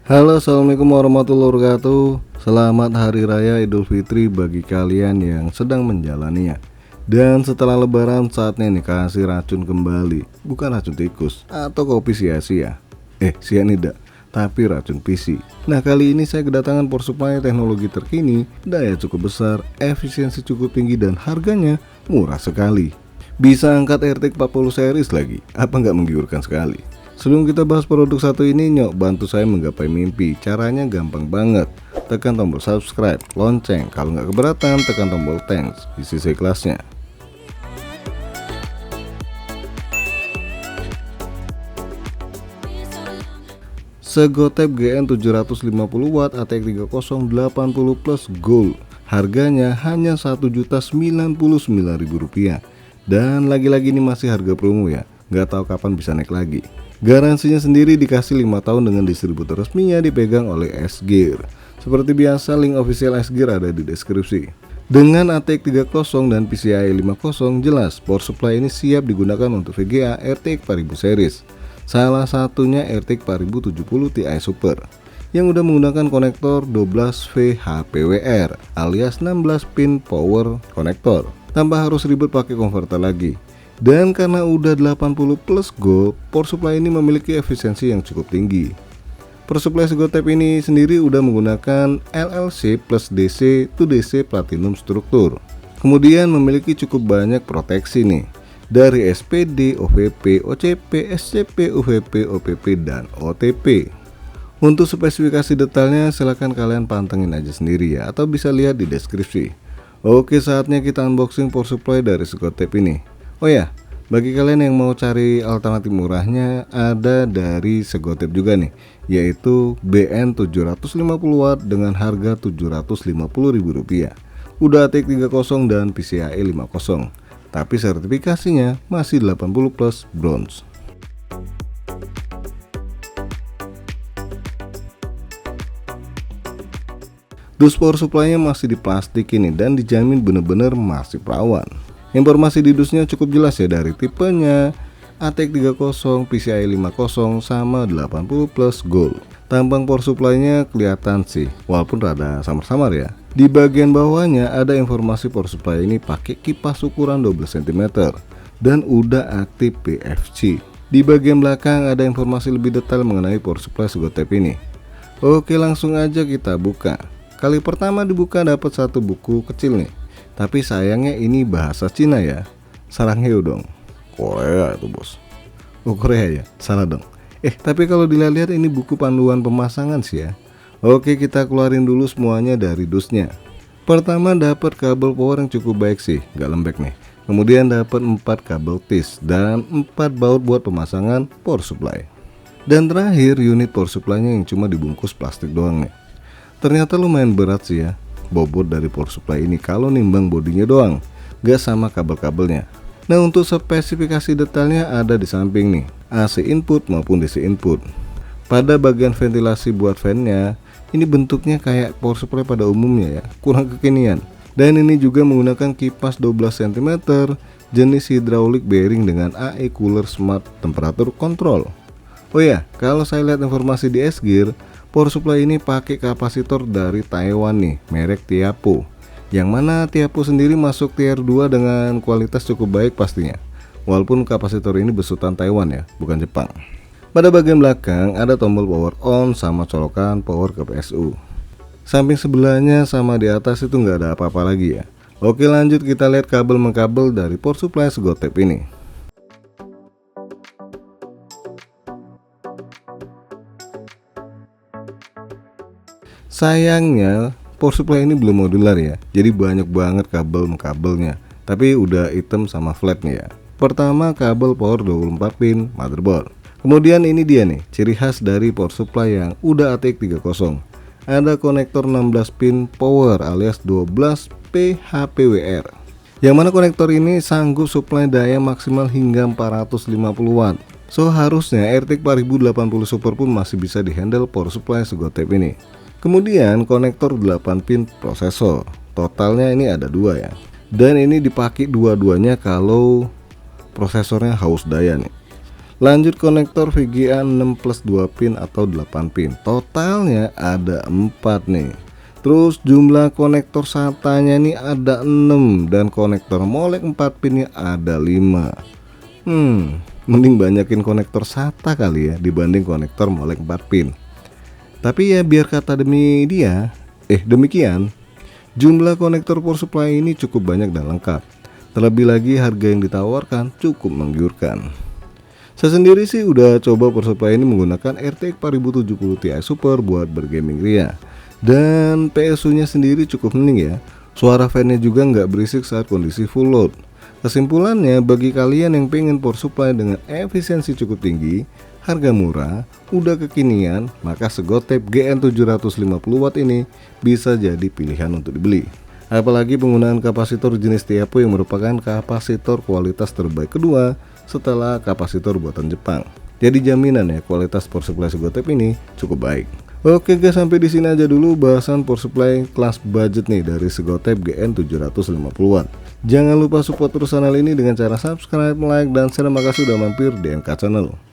Halo, assalamualaikum warahmatullahi wabarakatuh. Selamat Hari Raya Idul Fitri bagi kalian yang sedang menjalaninya. Dan setelah lebaran saatnya nih kasih racun kembali. Bukan racun tikus atau kopi sia-sia, sianida, tapi racun PC. Nah, kali ini saya kedatangan power supply teknologi terkini, daya cukup besar, efisiensi cukup tinggi, dan harganya murah sekali. Bisa angkat RTX 40 series lagi, apa nggak menggiurkan sekali? Sebelum kita bahas produk satu ini, nyok bantu saya menggapai mimpi. Caranya gampang banget. Tekan tombol subscribe, lonceng. Kalau nggak keberatan, tekan tombol thanks. Isi kelasnya. Segotep GN 750W ATX 3080 Plus Gold. Harganya hanya Rp1.099.000. Dan lagi-lagi ini masih harga promo ya. Nggak tahu kapan bisa naik lagi. Garansinya sendiri dikasih 5 tahun dengan distributor resminya dipegang oleh S-Gear. Seperti biasa, link official S-Gear ada di deskripsi. Dengan ATX 30 dan PCIe 50, jelas power supply ini siap digunakan untuk VGA RTX 4000 series. Salah satunya RTX 4070 Ti Super yang udah menggunakan konektor 12V HPWR alias 16 pin power konektor, tanpa harus ribet pakai konverter lagi. Dan karena udah 80 plus gold, power supply ini memiliki efisiensi yang cukup tinggi. Power supply Segotep ini sendiri udah menggunakan LLC plus DC to DC platinum struktur. Kemudian memiliki cukup banyak proteksi nih, dari SPD, OVP, OCP, SCP, UVP, OPP, dan OTP. Untuk spesifikasi detailnya silahkan kalian pantengin aja sendiri ya, atau bisa lihat di deskripsi. Oke, saatnya kita unboxing power supply dari Segotep ini. Oh ya, bagi kalian yang mau cari alternatif murahnya, ada dari Segotep juga nih, yaitu BN 750W dengan harga Rp750.000. Udah ATX 30 dan PCIe 50, tapi sertifikasinya masih 80 plus bronze. Dus power supply-nya masih di plastik ini dan dijamin bener-bener masih perawan. Informasi di dusnya cukup jelas ya, dari tipenya, ATX 30, PCIe 50, sama 80 plus gold. Tampang power supply-nya kelihatan sih, walaupun rada samar-samar ya. Di bagian bawahnya ada informasi power supply ini pakai kipas ukuran 12 cm dan udah aktif PFC. Di bagian belakang ada informasi lebih detail mengenai power supply Segotep ini. Oke, langsung aja kita buka. Kali pertama dibuka dapat satu buku kecil nih. Tapi sayangnya ini bahasa Cina ya. Sarangheo dong. Korea itu bos. Oh, Korea ya, salah dong. Tapi kalau dilihat ini buku panduan pemasangan sih ya. Oke, kita keluarin dulu semuanya dari dusnya. Pertama dapat kabel power yang cukup baik sih, nggak lembek nih. Kemudian dapat 4 kabel TIS dan 4 baut buat pemasangan power supply. Dan terakhir unit power supply-nya yang cuma dibungkus plastik doang nih. Ternyata lumayan berat sih ya bobot dari power supply ini kalau nimbang bodinya doang, gak sama kabel-kabelnya. Nah, untuk spesifikasi detailnya ada di samping nih, AC input maupun DC input. Pada bagian ventilasi buat fan-nya, ini bentuknya kayak power supply pada umumnya ya, kurang kekinian. Dan ini juga menggunakan kipas 12 cm jenis hydraulic bearing dengan AE Cooler Smart Temperature Control. Oh ya, kalau saya lihat informasi di S-Gear, power supply ini pakai kapasitor dari Taiwan nih, merek Tiapo. Yang mana Tiapo sendiri masuk tier 2 dengan kualitas cukup baik pastinya. Walaupun kapasitor ini besutan Taiwan ya, bukan Jepang. Pada bagian belakang ada tombol power on sama colokan power ke PSU. Samping sebelahnya sama di atas itu nggak ada apa-apa lagi ya. Oke, lanjut kita lihat kabel-mengkabel dari power supply Segotep ini. Sayangnya power supply ini belum modular ya, jadi banyak banget kabelnya, tapi udah hitam sama flat nih ya. Pertama, kabel power 24 pin motherboard. Kemudian ini dia nih, ciri khas dari power supply yang udah ATX 30. Ada konektor 16 pin power alias 12P HPWR. Yang mana konektor ini sanggup supply daya maksimal hingga 450 watt. So harusnya RTX 4080 Super pun masih bisa dihandle power supply Segotep ini. Kemudian konektor 8 pin prosesor. Totalnya ini ada 2 ya. Dan ini dipakai dua-duanya kalau prosesornya haus daya nih. Lanjut konektor VGA 6 plus 2 pin atau 8 pin. Totalnya ada 4 nih. Terus jumlah konektor SATA-nya nih ada 6 dan konektor molek 4 pinnya ada 5. Mending banyakin konektor SATA kali ya dibanding konektor molek 4 pin. Tapi ya biar kata demikian, jumlah konektor power supply ini cukup banyak dan lengkap. Terlebih lagi harga yang ditawarkan cukup menggiurkan. Saya sendiri sih udah coba power supply ini menggunakan RTX 4070 Ti Super buat bergaming ria. Dan PSU nya sendiri cukup mending ya. Suara fan-nya juga nggak berisik saat kondisi full load. Kesimpulannya, bagi kalian yang pengen power supply dengan efisiensi cukup tinggi, harga murah, udah kekinian, maka Segotep GN750W ini bisa jadi pilihan untuk dibeli. Apalagi penggunaan kapasitor jenis Tiapo yang merupakan kapasitor kualitas terbaik kedua setelah kapasitor buatan Jepang. Jadi jaminan ya kualitas power supply Segotep ini cukup baik. Oke guys, sampai di sini aja dulu bahasan power supply kelas budget nih dari Segotep GN750W. Jangan lupa support terus channel ini dengan cara subscribe, like, dan share. Makasih sudah mampir di MK Channel.